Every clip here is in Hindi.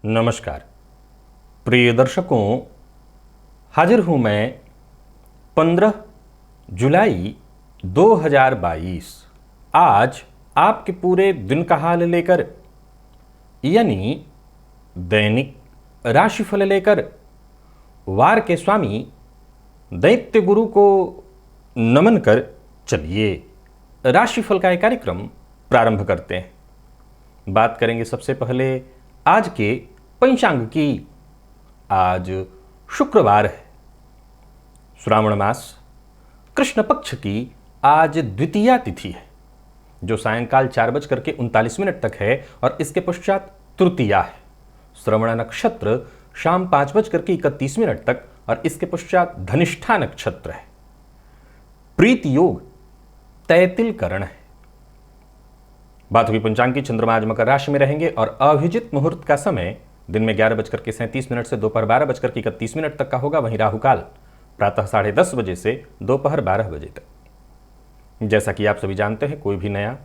नमस्कार प्रिय दर्शकों, हाजिर हूं मैं 15 जुलाई 2022 आज आपके पूरे दिन का हाल लेकर, यानी दैनिक राशिफल लेकर वार के स्वामी दैत्य गुरु को नमन कर चलिए राशिफल का एक कार्यक्रम प्रारंभ करते हैं। बात करेंगे सबसे पहले आज के पंचांग की। आज शुक्रवार है, श्रावण मास कृष्ण पक्ष की आज द्वितीया तिथि है, जो सायंकाल 4:39 तक है और इसके पश्चात तृतीया है। श्रवण नक्षत्र शाम 5:31 तक और इसके पश्चात धनिष्ठा नक्षत्र है। प्रीति योग तैतिल करण है। बात हुई पंचांग की। चंद्रमा आज मकर राशि में रहेंगे और अभिजित मुहूर्त का समय दिन में 11:37 से दोपहर 12:31 तक का होगा। वहीं राहुकाल प्रातः 10:30 बजे से दोपहर 12 बजे तक। जैसा कि आप सभी जानते हैं, कोई भी नया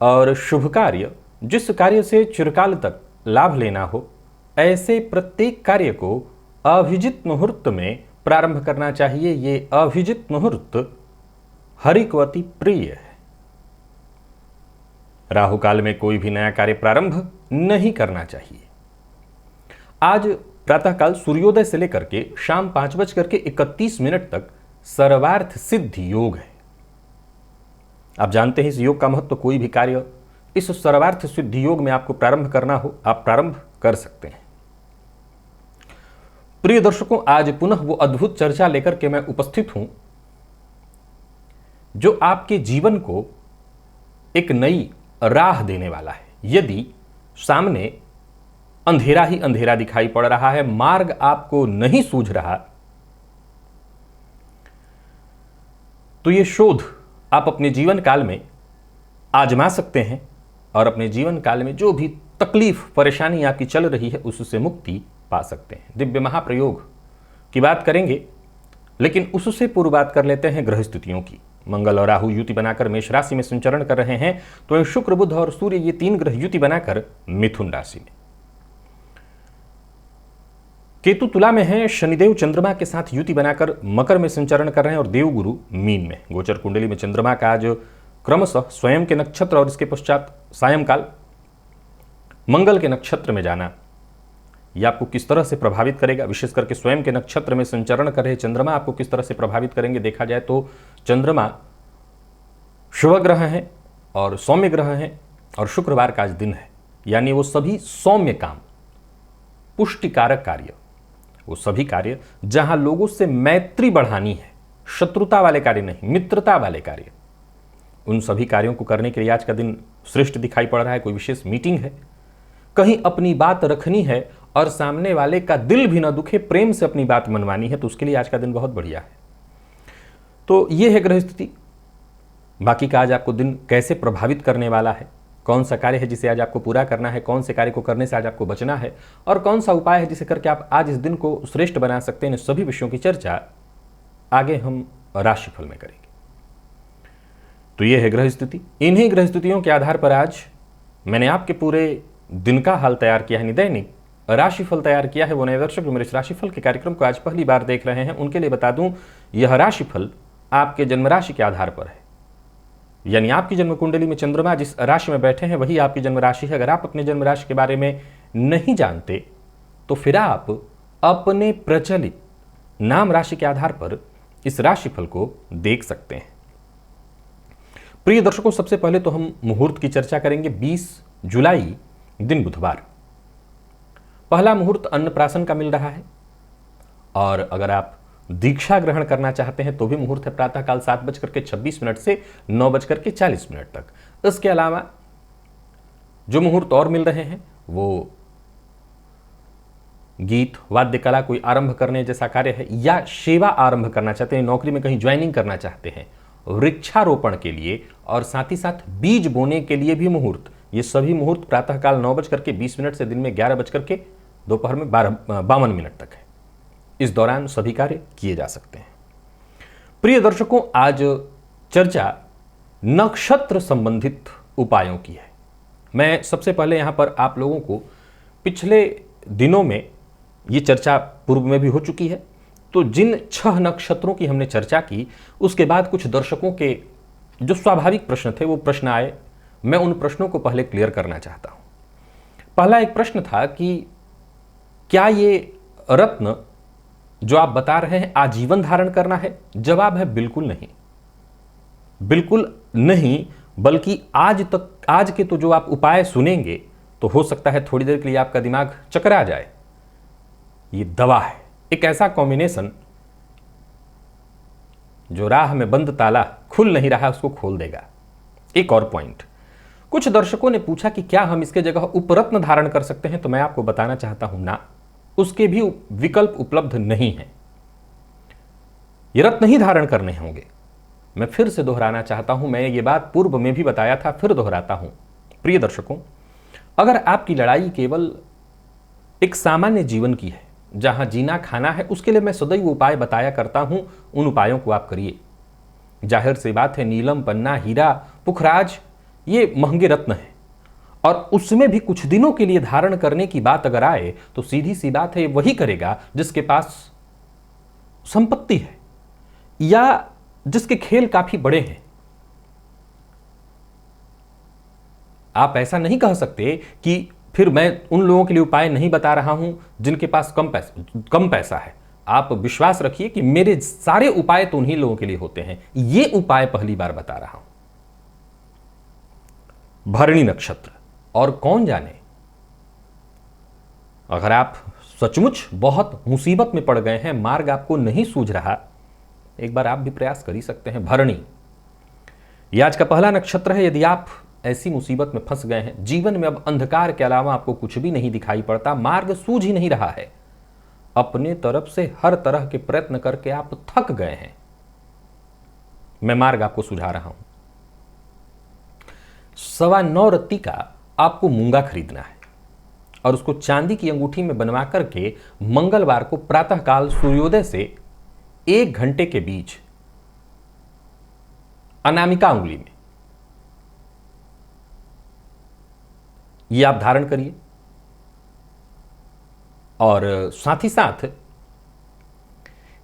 और शुभ कार्य, जिस कार्य से चिरकाल तक लाभ लेना हो, ऐसे प्रत्येक कार्य को अभिजित मुहूर्त में प्रारंभ करना चाहिए। ये अभिजित मुहूर्त हरि को अति प्रिय है। राहुकाल में कोई भी नया कार्य प्रारंभ नहीं करना चाहिए। आज प्रातःकाल सूर्योदय से लेकर के शाम 5:31 तक सर्वार्थ सिद्धि योग है। आप जानते हैं इस योग का महत्व। कोई भी कार्य इस सर्वार्थ सिद्धि योग में आपको प्रारंभ करना हो, आप प्रारंभ कर सकते हैं। प्रिय दर्शकों, आज पुनः वो अद्भुत चर्चा लेकर के मैं उपस्थित हूं, जो आपके जीवन को एक नई राह देने वाला है। यदि सामने अंधेरा ही अंधेरा दिखाई पड़ रहा है, मार्ग आपको नहीं सूझ रहा, तो यह शोध आप अपने जीवन काल में आजमा सकते हैं और अपने जीवन काल में जो भी तकलीफ परेशानी आपकी चल रही है, उससे मुक्ति पा सकते हैं। दिव्य महाप्रयोग की बात करेंगे, लेकिन उससे पूर्व बात कर लेते हैं ग्रह स्थितियों की। मंगल और राहु युति बनाकर मेष राशि में संचरण कर रहे हैं, तो शुक्र बुध और सूर्य ये 3 ग्रह युति बनाकर मिथुन राशि में। केतु तुला में है, शनिदेव चंद्रमा के साथ युति बनाकर मकर में संचरण कर रहे हैं और देवगुरु मीन में। गोचर कुंडली में चंद्रमा का आज क्रमशः स्वयं के नक्षत्र और इसके पश्चात सायंकाल मंगल के नक्षत्र में जाना, यह आपको किस तरह से प्रभावित करेगा। विशेष करके स्वयं के नक्षत्र में संचरण कर रहे चंद्रमा आपको किस तरह से प्रभावित करेंगे। देखा जाए तो चंद्रमा शुभ ग्रह हैं और सौम्य ग्रह हैं और शुक्रवार का आज दिन है, यानी वो सभी सौम्य काम, पुष्टिकारक कार्य, वो सभी कार्य जहां लोगों से मैत्री बढ़ानी है, शत्रुता वाले कार्य नहीं, मित्रता वाले कार्य, उन सभी कार्यों को करने के लिए आज का दिन श्रेष्ठ दिखाई पड़ रहा है। कोई विशेष मीटिंग है, कहीं अपनी बात रखनी है और सामने वाले का दिल भी न दुखे, प्रेम से अपनी बात मनवानी है, तो उसके लिए आज का दिन बहुत बढ़िया है। तो ये है ग्रह स्थिति। बाकी का आज आपको दिन कैसे प्रभावित करने वाला है, कौन सा कार्य है जिसे आज आपको पूरा करना है, कौन से कार्य को करने से आज आपको बचना है और कौन सा उपाय है जिसे करके आप आज इस दिन को श्रेष्ठ बना सकते हैं, इन सभी विषयों की चर्चा आगे हम राशिफल में करेंगे। तो ये है ग्रह स्थिति। इन्हीं ग्रह स्थितियों के आधार पर आज मैंने आपके पूरे दिन का हाल तैयार किया है, दैनिक राशिफल तैयार किया है। वो नए दर्शक जो मेरे इस राशिफल के कार्यक्रम को आज पहली बार देख रहे हैं, उनके लिए बता दूं, यह राशिफल आपके जन्म राशि के आधार पर है, यानी आपकी जन्म कुंडली में चंद्रमा जिस राशि में बैठे हैं वही आपकी जन्म राशि है। अगर आप अपने जन्म राशि के बारे में नहीं जानते तो फिर आप अपने प्रचलित नाम राशि के आधार पर इस राशिफल को देख सकते हैं। प्रिय दर्शकों, सबसे पहले तो हम मुहूर्त की चर्चा करेंगे। 20 जुलाई दिन बुधवार, पहला मुहूर्त अन्नप्राशन का मिल रहा है और अगर आप दीक्षा ग्रहण करना चाहते हैं तो भी मुहूर्त है प्रातःकाल 7:26 से 9:40 तक। इसके अलावा जो मुहूर्त और मिल रहे हैं वो गीत, वाद्य कला, कोई आरंभ करने जैसा कार्य है, या सेवा आरंभ करना चाहते हैं, नौकरी में कहीं ज्वाइनिंग करना चाहते हैं, वृक्षारोपण के लिए और साथ ही साथ बीज बोने के लिए भी मुहूर्त, ये सभी मुहूर्त प्रातःकाल 9:20 से दिन में 11 दोपहर में 52 तक है। इस दौरान सभी कार्य किए जा सकते हैं। प्रिय दर्शकों, आज चर्चा नक्षत्र संबंधित उपायों की है। मैं सबसे पहले यहां पर आप लोगों को पिछले दिनों में ये चर्चा पूर्व में भी हो चुकी है, तो जिन 6 नक्षत्रों की हमने चर्चा की, उसके बाद कुछ दर्शकों के जो स्वाभाविक प्रश्न थे वो प्रश्न आए। मैं उन प्रश्नों को पहले क्लियर करना चाहता हूं। पहला एक प्रश्न था कि क्या ये रत्न जो आप बता रहे हैं आजीवन धारण करना है? जवाब है बिल्कुल नहीं, बिल्कुल नहीं, बल्कि आज के तो जो आप उपाय सुनेंगे तो हो सकता है थोड़ी देर के लिए आपका दिमाग चकरा जाए। ये दवा है, एक ऐसा कॉम्बिनेशन जो राह में बंद ताला खुल नहीं रहा उसको खोल देगा। एक और पॉइंट, कुछ दर्शकों ने पूछा कि क्या हम इसके जगह उपरत्न धारण कर सकते हैं, तो मैं आपको बताना चाहता हूं ना, उसके भी विकल्प उपलब्ध नहीं है। ये रत्न ही धारण करने होंगे। मैं फिर से दोहराना चाहता हूं, मैं ये बात पूर्व में भी बताया था, फिर दोहराता हूं। प्रिय दर्शकों, अगर आपकी लड़ाई केवल एक सामान्य जीवन की है जहां जीना खाना है, उसके लिए मैं सदैव उपाय बताया करता हूं, उन उपायों को आप करिए। जाहिर सी बात है, नीलम, पन्ना, हीरा, पुखराज ये महंगे रत्न हैं, और उसमें भी कुछ दिनों के लिए धारण करने की बात अगर आए तो सीधी सी बात है, वही करेगा जिसके पास संपत्ति है या जिसके खेल काफी बड़े हैं। आप ऐसा नहीं कह सकते कि फिर मैं उन लोगों के लिए उपाय नहीं बता रहा हूं जिनके पास कम पैसा है। आप विश्वास रखिए कि मेरे सारे उपाय तो उन्हीं लोगों के लिए होते हैं। ये उपाय पहली बार बता रहा हूं। भरणी नक्षत्र, और कौन जाने अगर आप सचमुच बहुत मुसीबत में पड़ गए हैं, मार्ग आपको नहीं सूझ रहा, एक बार आप भी प्रयास कर ही सकते हैं। भरणी यह आज का पहला नक्षत्र है। यदि आप ऐसी मुसीबत में फंस गए हैं, जीवन में अब अंधकार के अलावा आपको कुछ भी नहीं दिखाई पड़ता, मार्ग सूझ ही नहीं रहा है, अपने तरफ से हर तरह के प्रयत्न करके आप थक गए हैं, मैं मार्ग आपको सुझा रहा हूं। 9.25 रत्ती का आपको मूंगा खरीदना है और उसको चांदी की अंगूठी में बनवा करके मंगलवार को प्रातःकाल सूर्योदय से 1 घंटे के बीच अनामिका उंगली में ये आप धारण करिए। और साथ ही साथ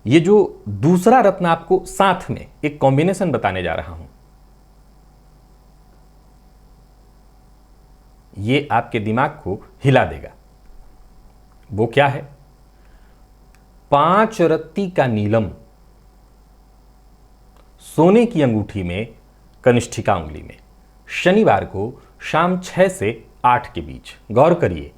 ये जो दूसरा रत्न आपको साथ में एक कॉम्बिनेशन बताने जा रहा हूं, ये आपके दिमाग को हिला देगा। वो क्या है? 5 रत्ती का नीलम सोने की अंगूठी में, कनिष्ठिका उंगली में, शनिवार को शाम 6 से 8 के बीच। गौर करिए,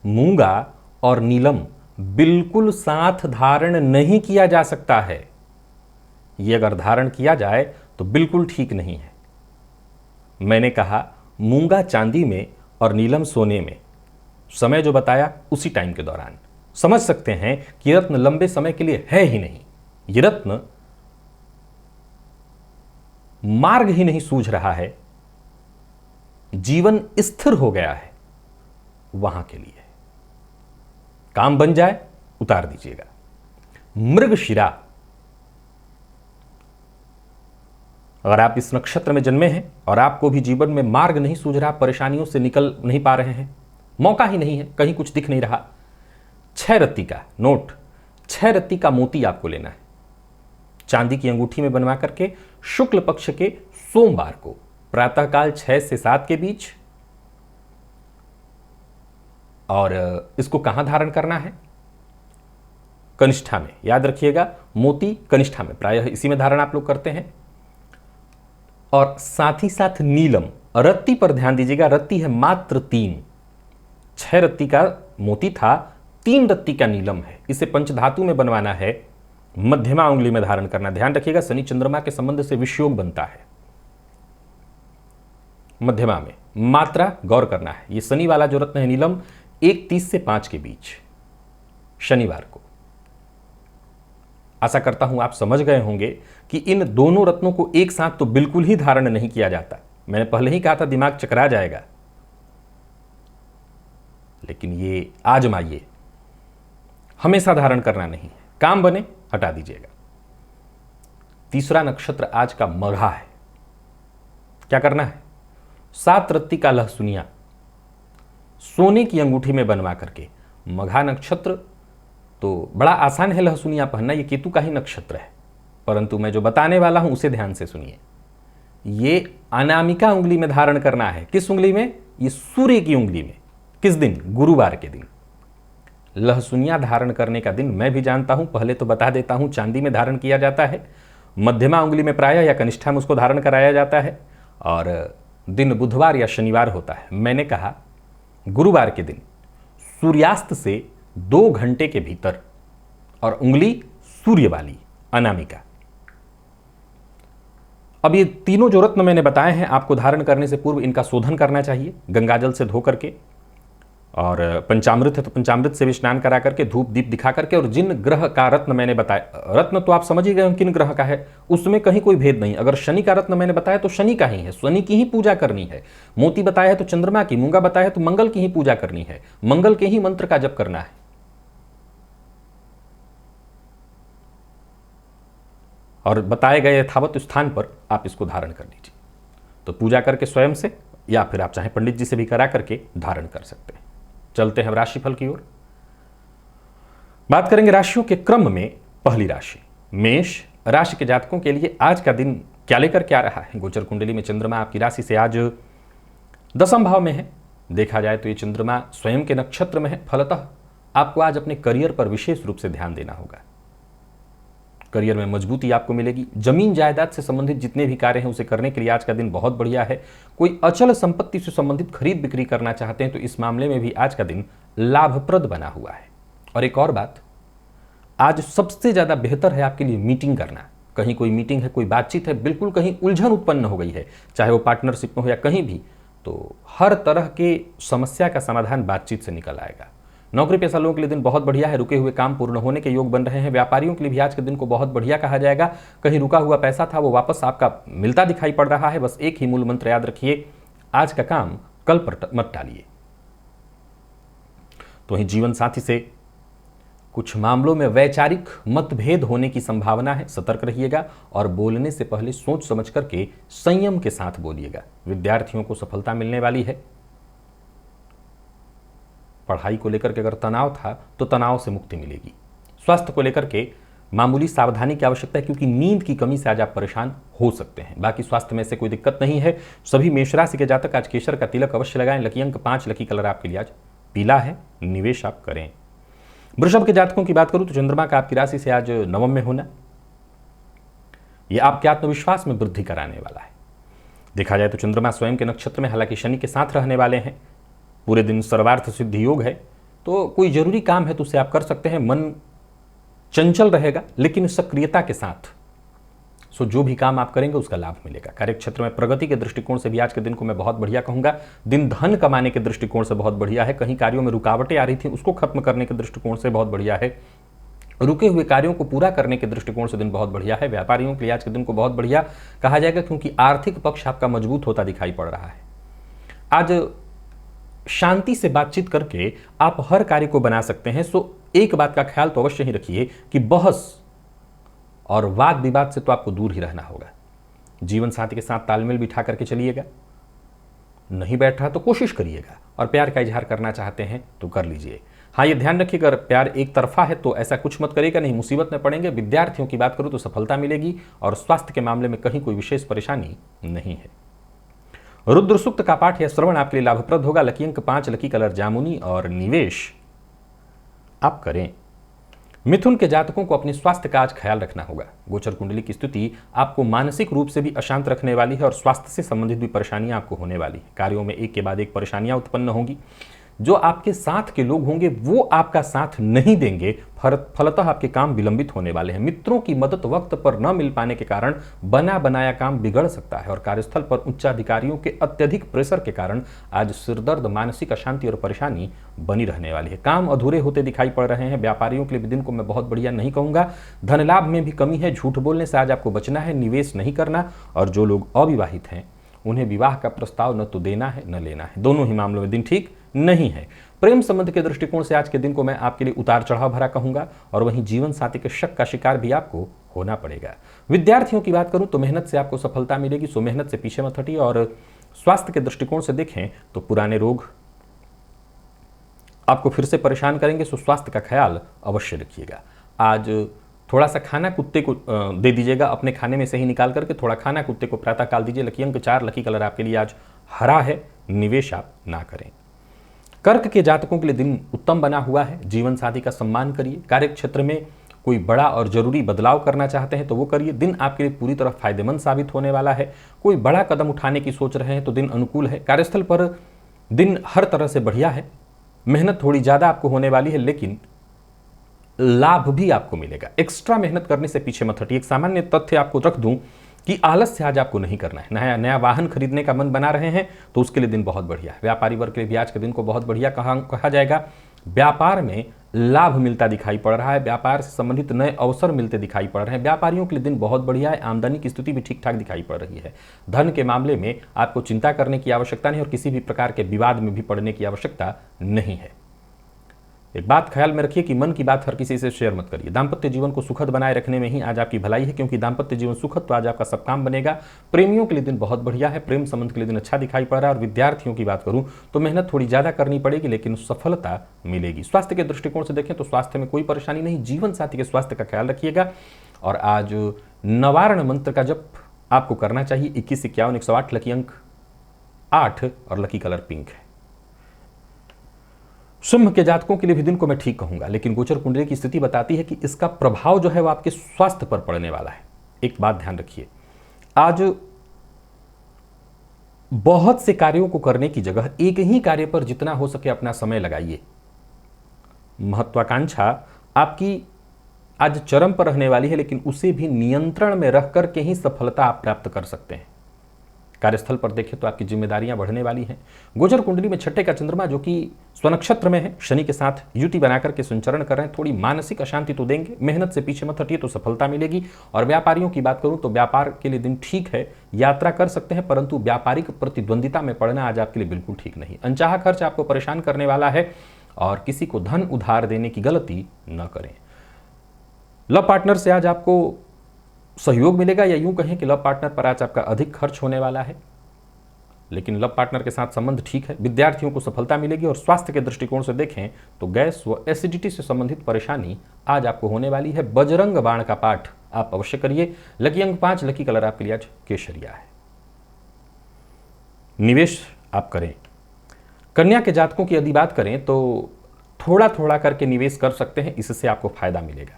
मूंगा और नीलम बिल्कुल साथ धारण नहीं किया जा सकता है। यह अगर धारण किया जाए तो बिल्कुल ठीक नहीं है। मैंने कहा मूंगा चांदी में और नीलम सोने में, समय जो बताया उसी टाइम के दौरान। समझ सकते हैं कि रत्न लंबे समय के लिए है ही नहीं। यह रत्न मार्ग ही नहीं सूझ रहा है, जीवन स्थिर हो गया है, वहां के लिए काम बन जाए उतार दीजिएगा। मृगशिरा, अगर आप इस नक्षत्र में जन्मे हैं और आपको भी जीवन में मार्ग नहीं सूझ रहा, परेशानियों से निकल नहीं पा रहे हैं, मौका ही नहीं है, कहीं कुछ दिख नहीं रहा, 6 रत्ती का नोट, 6 रत्ती का मोती आपको लेना है, चांदी की अंगूठी में बनवा करके शुक्ल पक्ष के सोमवार को प्रातःकाल 6 से 7 के बीच। और इसको कहां धारण करना है? कनिष्ठा में। याद रखिएगा, मोती कनिष्ठा में, प्रायः इसी में धारण आप लोग करते हैं। और साथ ही साथ नीलम, रत्ती पर ध्यान दीजिएगा, रत्ती है मात्र 3। 6 रत्ती का मोती था, 3 रत्ती का नीलम है। इसे पंचधातु में बनवाना है, मध्यमा उंगली में धारण करना। ध्यान रखिएगा, शनि चंद्रमा के संबंध से विषयोग बनता है। मध्यमा में मात्रा गौर करना है। ये शनि वाला जो रत्न है नीलम, 1:30 से 5 के बीच। शनिवार को। आशा करता हूं आप समझ गए होंगे कि इन दोनों रत्नों को एक साथ तो बिल्कुल ही धारण नहीं किया जाता। मैंने पहले ही कहा था दिमाग चकरा जाएगा, लेकिन ये आजमाइए, हमेशा धारण करना नहीं है, काम बने हटा दीजिएगा। तीसरा नक्षत्र आज का मघा है। क्या करना है? 7 रत्ती का लहसुनिया सोने की अंगूठी में बनवा करके, मघा नक्षत्र तो बड़ा आसान है लहसुनिया पहनना, ये केतु का ही नक्षत्र है, परंतु मैं जो बताने वाला हूं उसे ध्यान से सुनिए। ये अनामिका उंगली में धारण करना है। किस उंगली में? ये सूर्य की उंगली में। किस दिन? गुरुवार के दिन। लहसुनिया धारण करने का दिन मैं भी जानता हूं, पहले तो बता देता हूं, चांदी में धारण किया जाता है, मध्यमा उंगली में प्रायः या कनिष्ठा में उसको धारण कराया जाता है, और दिन बुधवार या शनिवार होता है। मैंने कहा गुरुवार के दिन सूर्यास्त से 2 घंटे के भीतर, और उंगली सूर्य वाली अनामिका। अब ये तीनों जो रत्न मैंने बताए हैं, आपको धारण करने से पूर्व इनका शोधन करना चाहिए गंगाजल से धो करके, और पंचामृत है तो पंचामृत से भी स्नान करा करके, धूप दीप दिखा करके। और जिन ग्रह का रत्न मैंने बताया, रत्न तो आप समझ ही गए किन ग्रह का है, उसमें कहीं कोई भेद नहीं। अगर शनि का रत्न मैंने बताया तो शनि का ही है, शनि की ही पूजा करनी है। मोती बताया है तो चंद्रमा की, मूंगा बताया है तो मंगल की ही पूजा करनी है, मंगल के ही मंत्र का जप करना है। और बताए गए यथावत स्थान पर आप इसको धारण कर लीजिए। तो पूजा करके स्वयं से, या फिर आप चाहे पंडित जी से भी करा करके धारण कर सकते हैं। चलते हैं राशिफल की ओर। बात करेंगे राशियों के क्रम में। पहली राशि मेष राशि के जातकों के लिए आज का दिन क्या लेकर के आ रहा है? गोचर कुंडली में चंद्रमा आपकी राशि से आज 10वें भाव में है। देखा जाए तो ये चंद्रमा स्वयं के नक्षत्र में है। फलतः आपको आज अपने करियर पर विशेष रूप से ध्यान देना होगा। करियर में मजबूती आपको मिलेगी। जमीन जायदाद से संबंधित जितने भी कार्य हैं उसे करने के लिए आज का दिन बहुत बढ़िया है। कोई अचल संपत्ति से संबंधित खरीद बिक्री करना चाहते हैं तो इस मामले में भी आज का दिन लाभप्रद बना हुआ है। और एक और बात, आज सबसे ज्यादा बेहतर है आपके लिए मीटिंग करना। कहीं कोई मीटिंग है, कोई बातचीत है, बिल्कुल कहीं उलझन उत्पन्न हो गई है, चाहे वो पार्टनरशिप में हो या कहीं भी, तो हर तरह के समस्या का समाधान बातचीत से निकल आएगा। नौकरी पेशा लोगों के लिए दिन बहुत बढ़िया है। रुके हुए काम पूर्ण होने के योग बन रहे हैं। व्यापारियों के लिए भी आज के दिन को बहुत बढ़िया कहा जाएगा। कहीं रुका हुआ पैसा था वो वापस आपका मिलता दिखाई पड़ रहा है। बस एक ही मूल मंत्र याद रखिए, आज का काम कल पर मत टालिए। तो वहीं जीवन साथी से कुछ मामलों में वैचारिक मतभेद होने की संभावना है। सतर्क रहिएगा और बोलने से पहले सोच समझ करके संयम के साथ बोलिएगा। विद्यार्थियों को सफलता मिलने वाली है। पढ़ाई को लेकर के अगर तनाव था तो तनाव से मुक्ति मिलेगी। स्वास्थ्य को लेकर के मामूली सावधानी की आवश्यकता है, क्योंकि नींद की कमी से आज आप परेशान हो सकते हैं। बाकी स्वास्थ्य में से कोई दिक्कत नहीं है। सभी मेष राशि के जातक आज केसर का तिलक अवश्य लगाएं। लकी अंक 5, लकी कलर आपके लिए आज पीला है। निवेश आप करें। वृषभ के जातकों की बात करूं तो चंद्रमा का आपकी राशि से आज 9 में होना यह आपके आत्मविश्वास में वृद्धि कराने वाला है। देखा जाए तो चंद्रमा स्वयं के नक्षत्र में, हालांकि शनि के साथ रहने वाले हैं। पूरे दिन सर्वार्थ सिद्धि योग है, तो कोई जरूरी काम है तो उसे आप कर सकते हैं। मन चंचल रहेगा लेकिन सक्रियता के साथ। सो जो भी काम आप करेंगे उसका लाभ मिलेगा। कार्यक्षेत्र में प्रगति के दृष्टिकोण से भी आज के दिन को मैं बहुत बढ़िया कहूंगा। दिन धन कमाने के दृष्टिकोण से बहुत बढ़िया है। कहीं कार्यों में रुकावटें आ रही थी उसको खत्म करने के दृष्टिकोण से बहुत बढ़िया है। रुके हुए कार्यों को पूरा करने के दृष्टिकोण से दिन बहुत बढ़िया है। व्यापारियों के लिए आज के दिन को बहुत बढ़िया कहा जाएगा, क्योंकि आर्थिक पक्ष आपका मजबूत होता दिखाई पड़ रहा है। आज शांति से बातचीत करके आप हर कार्य को बना सकते हैं। सो एक बात का ख्याल तो अवश्य ही रखिए कि बहस और वाद विवाद से तो आपको दूर ही रहना होगा। जीवन साथी के साथ तालमेल बिठा करके चलिएगा। नहीं बैठ रहा तो कोशिश करिएगा, और प्यार का इजहार करना चाहते हैं तो कर लीजिए। हाँ, ये ध्यान रखिएगा, अगर प्यार एक तरफा है तो ऐसा कुछ मत करिएगा, नहीं मुसीबत में पड़ेंगे। विद्यार्थियों की बात करूं तो सफलता मिलेगी, और स्वास्थ्य के मामले में कहीं कोई विशेष परेशानी नहीं है। रुद्र सूक्त का पाठ या श्रवण आपके लिए लाभप्रद होगा। लकी अंक 5, लकी कलर जामुनी, और निवेश आप करें। मिथुन के जातकों को अपने स्वास्थ्य का आज ख्याल रखना होगा। गोचर कुंडली की स्थिति आपको मानसिक रूप से भी अशांत रखने वाली है, और स्वास्थ्य से संबंधित भी परेशानियां आपको होने वाली है। कार्यों में एक के बाद एक परेशानियां उत्पन्न होंगी। जो आपके साथ के लोग होंगे वो आपका साथ नहीं देंगे, फलतः आपके काम विलंबित होने वाले हैं। मित्रों की मदद वक्त पर न मिल पाने के कारण बना बनाया काम बिगड़ सकता है और कार्यस्थल पर उच्चाधिकारियों के अत्यधिक प्रेशर के कारण आज सिरदर्द, मानसिक अशांति और परेशानी बनी रहने वाली है। काम अधूरे होते दिखाई पड़ रहे हैं। व्यापारियों के लिए दिन को मैं बहुत बढ़िया नहीं कहूंगा। धन लाभ में भी कमी है। झूठ बोलने से आज आपको बचना है, निवेश नहीं करना। और जो लोग अविवाहित हैं उन्हें विवाह का प्रस्ताव न तो देना है न लेना है। दोनों ही मामलों में दिन ठीक नहीं है। प्रेम संबंध के दृष्टिकोण से आज के दिन को मैं आपके लिए उतार चढ़ाव भरा कहूंगा और वहीं जीवन साथी के शक का शिकार भी आपको होना पड़ेगा। विद्यार्थियों की बात करूं तो मेहनत से आपको सफलता मिलेगी, सो मेहनत से पीछे मत हटिए। और स्वास्थ्य के दृष्टिकोण से देखें तो पुराने रोग आपको फिर से परेशान करेंगे, सो स्वास्थ्य का ख्याल अवश्य रखिएगा। आज थोड़ा सा खाना कुत्ते को दे दीजिएगा, अपने खाने में से ही निकाल करके थोड़ा खाना कुत्ते को प्रातःकाल दीजिए। लकी अंक 4, लकी कलर आपके लिए आज हरा है। निवेश आप ना करें। कर्क के जातकों के लिए दिन उत्तम बना हुआ है। जीवन साथी का सम्मान करिए। कार्य क्षेत्र में कोई बड़ा और जरूरी बदलाव करना चाहते हैं तो वो करिए। दिन आपके लिए पूरी तरह फायदेमंद साबित होने वाला है। कोई बड़ा कदम उठाने की सोच रहे हैं तो दिन अनुकूल है। कार्यस्थल पर दिन हर तरह से बढ़िया है। मेहनत थोड़ी ज़्यादा आपको होने वाली है लेकिन लाभ भी आपको मिलेगा। एक्स्ट्रा मेहनत करने से पीछे मत हटिए। एक सामान्य तथ्य आपको रख दूं कि आलस से आज आपको नहीं करना है। नया वाहन खरीदने का मन बना रहे हैं तो उसके लिए दिन बहुत बढ़िया है। व्यापारी वर्ग के लिए भी आज के दिन को बहुत बढ़िया कहा जाएगा। व्यापार में लाभ मिलता दिखाई पड़ रहा है। व्यापार से संबंधित नए अवसर मिलते दिखाई पड़ रहे हैं। व्यापारियों के लिए दिन बहुत बढ़िया है। आमदनी की स्थिति भी ठीक ठाक दिखाई पड़ रही है। धन के मामले में आपको चिंता करने की आवश्यकता नहीं और किसी भी प्रकार के विवाद में भी पड़ने की आवश्यकता नहीं है। एक बात ख्याल में रखिए कि मन की बात हर किसी से शेयर मत करिए। दाम्पत्य जीवन को सुखद बनाए रखने में ही आज आपकी भलाई है, क्योंकि दाम्पत्य जीवन सुखद तो आज आपका सब काम बनेगा। प्रेमियों के लिए दिन बहुत बढ़िया है। प्रेम संबंध के लिए दिन अच्छा दिखाई पड़ रहा है। और विद्यार्थियों की बात करूं तो मेहनत थोड़ी ज्यादा करनी पड़ेगी लेकिन सफलता मिलेगी। स्वास्थ्य के दृष्टिकोण से देखें तो स्वास्थ्य में कोई परेशानी नहीं। जीवन साथी के स्वास्थ्य का ख्याल रखिएगा। और आज नवारण मंत्र का जप आपको करना चाहिए। 21, 51, 108, लकी अंक 8 और लकी कलर पिंक है। सिंह के जातकों के लिए भी दिन को मैं ठीक कहूंगा लेकिन गोचर कुंडली की स्थिति बताती है कि इसका प्रभाव जो है वो आपके स्वास्थ्य पर पड़ने वाला है। एक बात ध्यान रखिए, आज बहुत से कार्यों को करने की जगह एक ही कार्य पर जितना हो सके अपना समय लगाइए। महत्वाकांक्षा आपकी आज चरम पर रहने वाली है लेकिन उसे भी नियंत्रण में रख करके ही सफलता आप प्राप्त कर सकते हैं। कार्यस्थल पर देखें तो आपकी जिम्मेदारियां बढ़ने वाली हैं। गोचर कुंडली में छठे का चंद्रमा जो कि स्वनक्षत्र में है, शनि के साथ युति बनाकर के संचरण कर रहे हैं। थोड़ी मानसिक अशांति तो देंगे। मेहनत से पीछे मत हटिए तो सफलता मिलेगी। और व्यापारियों की बात करूं तो व्यापार के लिए दिन ठीक है। यात्रा कर सकते हैं परंतु व्यापारिक प्रतिद्वंदिता में पड़ना आज आपके लिए बिल्कुल ठीक नहीं। अनचाहा खर्च आपको परेशान करने वाला है और किसी को धन उधार देने की गलती न करें। लव पार्टनर से आज आपको सहयोग मिलेगा या यूं कहें कि लव पार्टनर पर आज आपका अधिक खर्च होने वाला है लेकिन लव पार्टनर के साथ संबंध ठीक है। विद्यार्थियों को सफलता मिलेगी। और स्वास्थ्य के दृष्टिकोण से देखें तो गैस व एसिडिटी से संबंधित परेशानी आज आपको होने वाली है। बजरंग बाण का पाठ आप अवश्य करिए। लकी अंक 5, लकी कलर आपके लिए आज केसरिया है। निवेश आप करें। कन्या के जातकों की यदि बात करें तो थोड़ा थोड़ा करके निवेश कर सकते हैं, इससे आपको फायदा मिलेगा।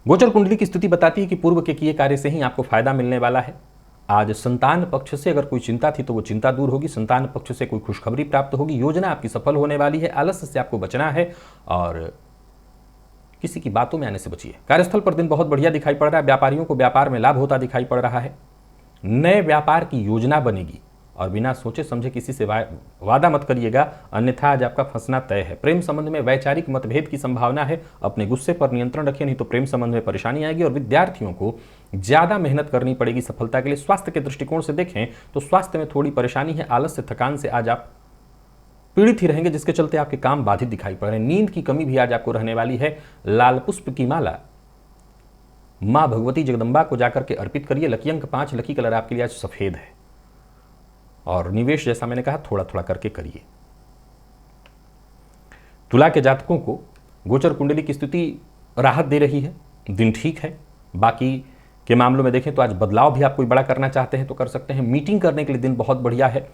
गोचर कुंडली की स्थिति बताती है कि पूर्व के किए कार्य से ही आपको फायदा मिलने वाला है। आज संतान पक्ष से अगर कोई चिंता थी तो वो चिंता दूर होगी। संतान पक्ष से कोई खुशखबरी प्राप्त होगी। योजना आपकी सफल होने वाली है। आलस्य से आपको बचना है और किसी की बातों में आने से बचिए। कार्यस्थल पर दिन बहुत बढ़िया दिखाई पड़ रहा है। व्यापारियों को व्यापार में लाभ होता दिखाई पड़ रहा है। नए व्यापार की योजना बनेगी और बिना सोचे समझे किसी से वादा मत करिएगा, अन्यथा आज आपका फंसना तय है। प्रेम संबंध में वैचारिक मतभेद की संभावना है। अपने गुस्से पर नियंत्रण रखिए, नहीं तो प्रेम संबंध में परेशानी आएगी। और विद्यार्थियों को ज्यादा मेहनत करनी पड़ेगी सफलता के लिए। स्वास्थ्य के दृष्टिकोण से देखें तो स्वास्थ्य में थोड़ी परेशानी है। आलस्य, थकान से आज आप पीड़ित ही रहेंगे जिसके चलते आपके काम बाधित दिखाई पड़ रहे हैं। नींद की कमी भी आज आपको रहने वाली है। लाल पुष्प की माला मां भगवती जगदम्बा को जाकर के अर्पित करिए। लकी अंक 5, लकी कलर आपके लिए आज सफेद है। और निवेश जैसा मैंने कहा थोड़ा थोड़ा करके करिए। तुला के जातकों को गोचर कुंडली की स्थिति राहत दे रही है। दिन ठीक है। बाकी के मामलों में देखें तो आज बदलाव भी आप कोई बड़ा करना चाहते हैं तो कर सकते हैं। मीटिंग करने के लिए दिन बहुत बढ़िया है।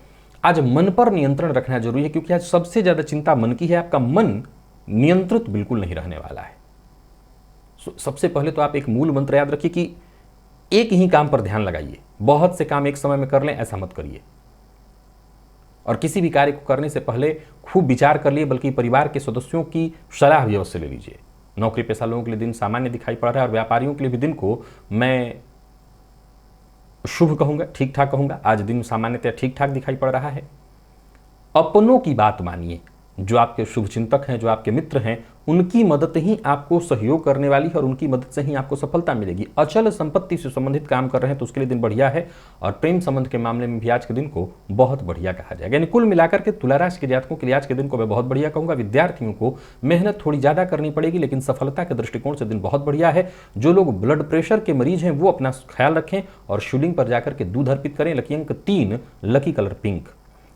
आज मन पर नियंत्रण रखना जरूरी है क्योंकि आज सबसे ज्यादा चिंता मन की है। आपका मन नियंत्रित बिल्कुल नहीं रहने वाला है। सबसे पहले तो आप एक मूल मंत्र याद रखिए कि एक ही काम पर ध्यान लगाइए। बहुत से काम एक समय में कर लें, ऐसा मत करिए। और किसी भी कार्य को करने से पहले खूब विचार कर लिए, बल्कि परिवार के सदस्यों की सलाह भी अवश्य ले लीजिए। नौकरी पेशा लोगों के लिए दिन सामान्य दिखाई पड़ रहा है और व्यापारियों के लिए भी दिन को मैं शुभ कहूंगा, ठीक ठाक कहूंगा। आज दिन सामान्यतः ठीक ठाक दिखाई पड़ रहा है। अपनों की बात मानिए, जो आपके शुभचिंतक हैं, जो आपके मित्र हैं, उनकी मदद ही आपको सहयोग करने वाली है और उनकी मदद से ही आपको सफलता मिलेगी। अचल संपत्ति से संबंधित काम कर रहे हैं तो उसके लिए दिन बढ़िया है और प्रेम संबंध के मामले में भी आज के दिन को बहुत बढ़िया कहा जाएगा। यानी कुल मिलाकर के तुला राशि के जातकों के लिए आज के दिन को मैं बहुत बढ़िया कहूंगा। विद्यार्थियों को मेहनत थोड़ी ज्यादा करनी पड़ेगी, लेकिन सफलता के दृष्टिकोण से दिन बहुत बढ़िया है। जो लोग ब्लड प्रेशर के मरीज हैं वो अपना ख्याल रखें और शिवलिंग पर जाकर के दूध अर्पित करें। लकी अंक 3, लकी कलर पिंक।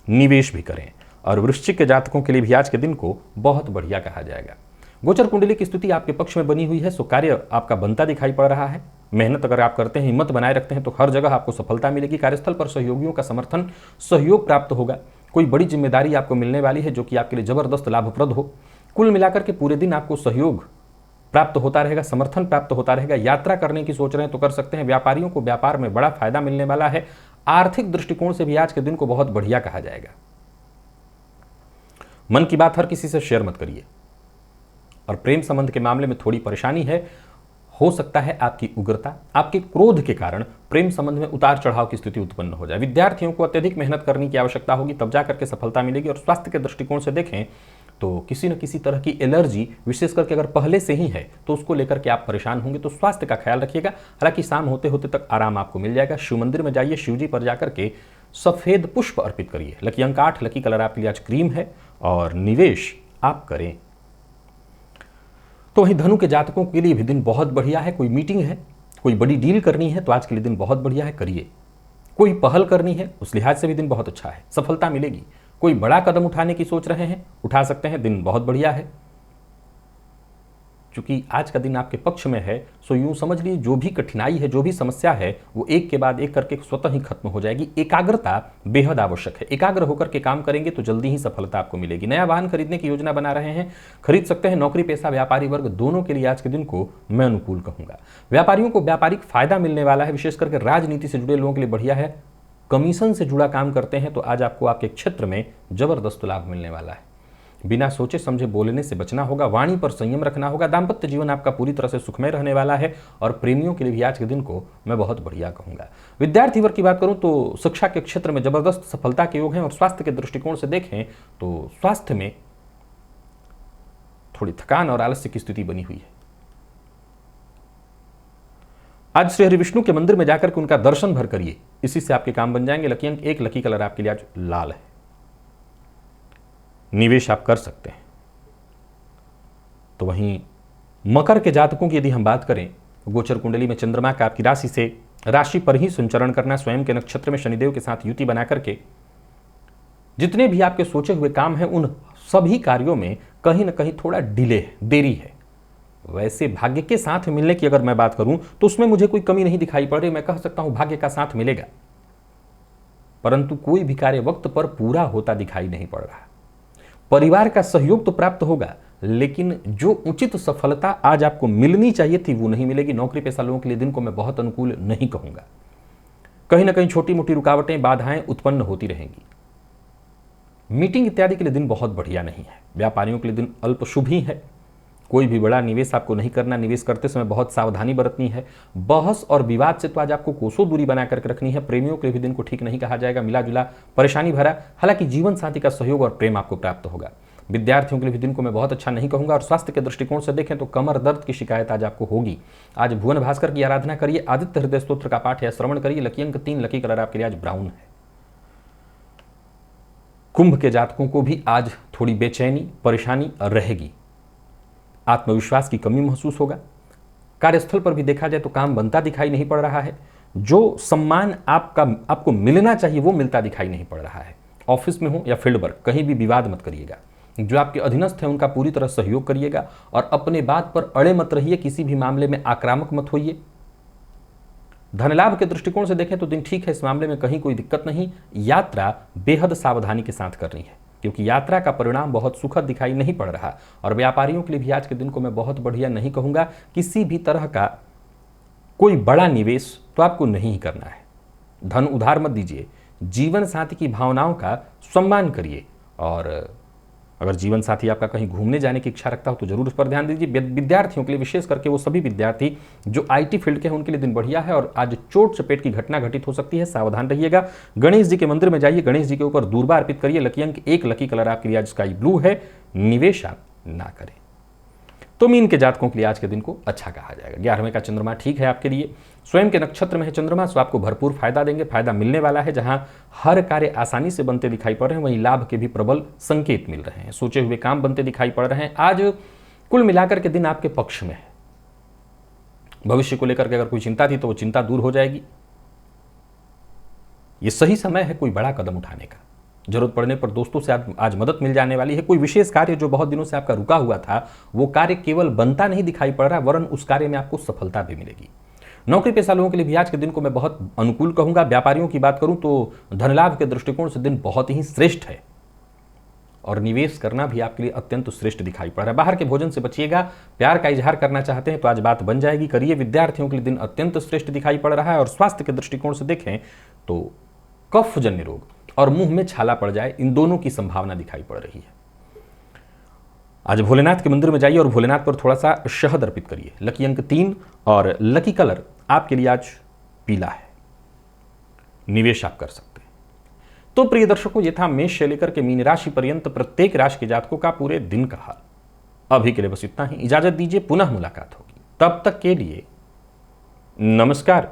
निवेश भी करें। और वृश्चिक के जातकों के लिए भी आज के दिन को बहुत बढ़िया कहा जाएगा। गोचर कुंडली की स्थिति आपके पक्ष में बनी हुई है, सो कार्य आपका बनता दिखाई पड़ रहा है। मेहनत अगर आप करते हैं, हिम्मत बनाए रखते हैं तो हर जगह आपको सफलता मिलेगी। कार्यस्थल पर सहयोगियों का समर्थन, सहयोग प्राप्त होगा। कोई बड़ी जिम्मेदारी आपको मिलने वाली है जो कि आपके लिए जबरदस्त लाभप्रद हो। कुल मिलाकर के पूरे दिन आपको सहयोग प्राप्त होता रहेगा, समर्थन प्राप्त होता रहेगा। यात्रा करने की सोच रहे हैं तो कर सकते हैं। व्यापारियों को व्यापार में बड़ा फायदा मिलने वाला है। आर्थिक दृष्टिकोण से भी आज के दिन को बहुत बढ़िया कहा जाएगा। मन की बात हर किसी से शेयर मत करिए। और प्रेम संबंध के मामले में थोड़ी परेशानी है। हो सकता है आपकी उग्रता, आपके क्रोध के कारण प्रेम संबंध में उतार चढ़ाव की स्थिति उत्पन्न हो जाए। विद्यार्थियों को अत्यधिक मेहनत करने की आवश्यकता होगी, तब जाकर के सफलता मिलेगी। और स्वास्थ्य के दृष्टिकोण से देखें तो किसी न किसी तरह की एलर्जी, विशेष करके अगर पहले से ही है तो उसको लेकर के आप परेशान होंगे, तो स्वास्थ्य का ख्याल रखिएगा। हालांकि शाम होते होते तक आराम आपको मिल जाएगा। शिव मंदिर में जाइए, शिव जी पर जाकर के सफेद पुष्प अर्पित करिए। लकी अंक 8, लकी कलर आपके लिए आज क्रीम है और निवेश आप करें। तो वहीं धनु के जातकों के लिए भी दिन बहुत बढ़िया है। कोई मीटिंग है, कोई बड़ी डील करनी है तो आज के लिए दिन बहुत बढ़िया है, करिए। कोई पहल करनी है, उस लिहाज से भी दिन बहुत अच्छा है, सफलता मिलेगी। कोई बड़ा कदम उठाने की सोच रहे हैं, उठा सकते हैं, दिन बहुत बढ़िया है। चूंकि आज का दिन आपके पक्ष में है, सो यूं समझ लीजिए जो भी कठिनाई है, जो भी समस्या है, वो एक के बाद एक करके स्वतः ही खत्म हो जाएगी। एकाग्रता बेहद आवश्यक है। एकाग्र होकर के काम करेंगे तो जल्दी ही सफलता आपको मिलेगी। नया वाहन खरीदने की योजना बना रहे हैं, खरीद सकते हैं। नौकरी पेशा व्यापारी वर्ग दोनों के लिए आज के दिन को मैं अनुकूल कहूंगा। व्यापारियों को व्यापारिक फायदा मिलने वाला है, विशेष करके राजनीति से जुड़े लोगों के लिए बढ़िया है। कमीशन से जुड़ा काम करते हैं तो आज आपको आपके क्षेत्र में जबरदस्त लाभ मिलने वाला है। बिना सोचे समझे बोलने से बचना होगा, वाणी पर संयम रखना होगा। दाम्पत्य जीवन आपका पूरी तरह से सुखमय रहने वाला है और प्रेमियों के लिए भी आज के दिन को मैं बहुत बढ़िया कहूंगा। विद्यार्थी वर्ग की बात करूं तो शिक्षा के क्षेत्र में जबरदस्त सफलता के योग हैं। और स्वास्थ्य के दृष्टिकोण से देखें तो स्वास्थ्य में थोड़ी थकान और आलस्य की स्थिति बनी हुई है। आज श्री हरि विष्णु के मंदिर में जाकर के उनका दर्शन भर करिए, इसी से आपके काम बन जाएंगे। लकी अंक 1, लकी कलर आपके लिए आज लाल है। निवेश आप कर सकते हैं। तो वहीं मकर के जातकों की यदि हम बात करें, गोचर कुंडली में चंद्रमा का आपकी राशि से राशि पर ही संचरण करना, स्वयं के नक्षत्र में शनिदेव के साथ युति बना करके जितने भी आपके सोचे हुए काम हैं उन सभी कार्यों में कहीं ना कहीं थोड़ा डिले है, देरी है। वैसे भाग्य के साथ मिलने की अगर मैं बात करूं तो उसमें मुझे कोई कमी नहीं दिखाई पड़ रही। मैं कह सकता हूं भाग्य का साथ मिलेगा, परंतु कोई भी कार्य वक्त पर पूरा होता दिखाई नहीं पड़ रहा। परिवार का सहयोग तो प्राप्त होगा, लेकिन जो उचित सफलता आज आपको मिलनी चाहिए थी वो नहीं मिलेगी। नौकरी पेशा लोगों के लिए दिन को मैं बहुत अनुकूल नहीं कहूंगा। कहीं ना कहीं छोटी मोटी रुकावटें, बाधाएं उत्पन्न होती रहेंगी। मीटिंग इत्यादि के लिए दिन बहुत बढ़िया नहीं है। व्यापारियों के लिए दिन अल्प शुभ ही है। कोई भी बड़ा निवेश आपको नहीं करना। निवेश करते समय बहुत सावधानी बरतनी है। बहस और विवाद से तो आज आपको कोसों दूरी बना करके रखनी है। प्रेमियों के लिए भी दिन को ठीक नहीं कहा जाएगा, मिला जुला परेशानी भरा। हालांकि जीवन साथी का सहयोग और प्रेम आपको प्राप्त होगा। विद्यार्थियों के लिए भी दिन को मैं बहुत अच्छा नहीं कहूंगा। और स्वास्थ्य के दृष्टिकोण से देखें तो कमर दर्द की शिकायत आज आपको होगी। आज भुवन भास्कर की आराधना करिए, आदित्य हृदय स्तोत्र का पाठ या श्रवण करिए। लकी अंक 3, लकी कलर आपके लिए आज ब्राउन है। कुंभ के जातकों को भी आज थोड़ी बेचैनी, परेशानी रहेगी। आत्मविश्वास की कमी महसूस होगा। कार्यस्थल पर भी देखा जाए तो काम बनता दिखाई नहीं पड़ रहा है। जो सम्मान आपको मिलना चाहिए वो मिलता दिखाई नहीं पड़ रहा है। ऑफिस में हो या फील्ड वर्क, कहीं भी विवाद मत करिएगा। जो आपके अधीनस्थ हैं उनका पूरी तरह सहयोग करिएगा और अपने बात पर अड़े मत रहिए। किसी भी मामले में आक्रामक मत होइए। धन लाभ के दृष्टिकोण से देखें तो दिन ठीक है, इस मामले में कहीं कोई दिक्कत नहीं। यात्रा बेहद सावधानी के साथ करनी है, क्योंकि यात्रा का परिणाम बहुत सुखद दिखाई नहीं पड़ रहा। और व्यापारियों के लिए भी आज के दिन को मैं बहुत बढ़िया नहीं कहूंगा। किसी भी तरह का कोई बड़ा निवेश तो आपको नहीं करना है। धन उधार मत दीजिए। जीवन साथी की भावनाओं का सम्मान करिए। और अगर जीवन साथी आपका कहीं घूमने जाने की इच्छा रखता हो तो जरूर उस पर ध्यान दीजिए। विद्यार्थियों के लिए, विशेष करके वो सभी विद्यार्थी जो आईटी फील्ड के हैं, उनके लिए दिन बढ़िया है और आज चोट चपेट की घटना घटित हो सकती है, सावधान रहिएगा। गणेश जी के मंदिर में जाइए, गणेश जी के ऊपर दूर्वा अर्पित करिए। लकी अंक 1, लकी कलर आपके लिए आज स्काई ब्लू है। निवेश आप ना करें। तो मीन के जातकों के लिए आज के दिन को अच्छा कहा जाएगा। 11वें का चंद्रमा ठीक है आपके लिए, स्वयं के नक्षत्र में है चंद्रमा, सो आपको भरपूर फायदा देंगे, फायदा मिलने वाला है। जहां हर कार्य आसानी से बनते दिखाई पड़ रहे हैं, वहीं लाभ के भी प्रबल संकेत मिल रहे हैं। सोचे हुए काम बनते दिखाई पड़ रहे हैं। आज कुल मिलाकर के दिन आपके पक्ष में है। भविष्य को लेकर के अगर कोई चिंता थी तो वो चिंता दूर हो जाएगी। ये सही समय है कोई बड़ा कदम उठाने का। जरूरत पड़ने पर दोस्तों से आज मदद मिल जाने वाली है। कोई विशेष कार्य जो बहुत दिनों से आपका रुका हुआ था, वो कार्य केवल बनता नहीं दिखाई पड़ रहा, वरन उस कार्य में आपको सफलता भी मिलेगी। नौकरी पेशा लोगों के लिए भी आज के दिन को मैं बहुत अनुकूल कहूंगा। व्यापारियों की बात करूं तो धन लाभ के दृष्टिकोण से दिन बहुत ही श्रेष्ठ है और निवेश करना भी आपके लिए अत्यंत श्रेष्ठ दिखाई पड़ रहा है। बाहर के भोजन से बचिएगा। प्यार का इजहार करना चाहते हैं तो आज बात बन जाएगी, करिए। विद्यार्थियों के लिए दिन अत्यंत श्रेष्ठ दिखाई पड़ रहा है। और स्वास्थ्य के दृष्टिकोण से देखें तो कफ जन्य रोग और मुंह में छाला पड़ जाए, इन दोनों की संभावना दिखाई पड़ रही है। आज भोलेनाथ के मंदिर में जाइए और भोलेनाथ पर थोड़ा सा शहद अर्पित करिए। लकी अंक 3 और लकी कलर आपके लिए आज पीला है। निवेश आप कर सकते हैं। तो प्रिय दर्शकों, ये था मेष से लेकर के मीन राशि पर्यंत प्रत्येक राशि के जातकों का पूरे दिन का हाल। अभी के लिए बस इतना ही। इजाजत दीजिए, पुनः मुलाकात होगी। तब तक के लिए नमस्कार।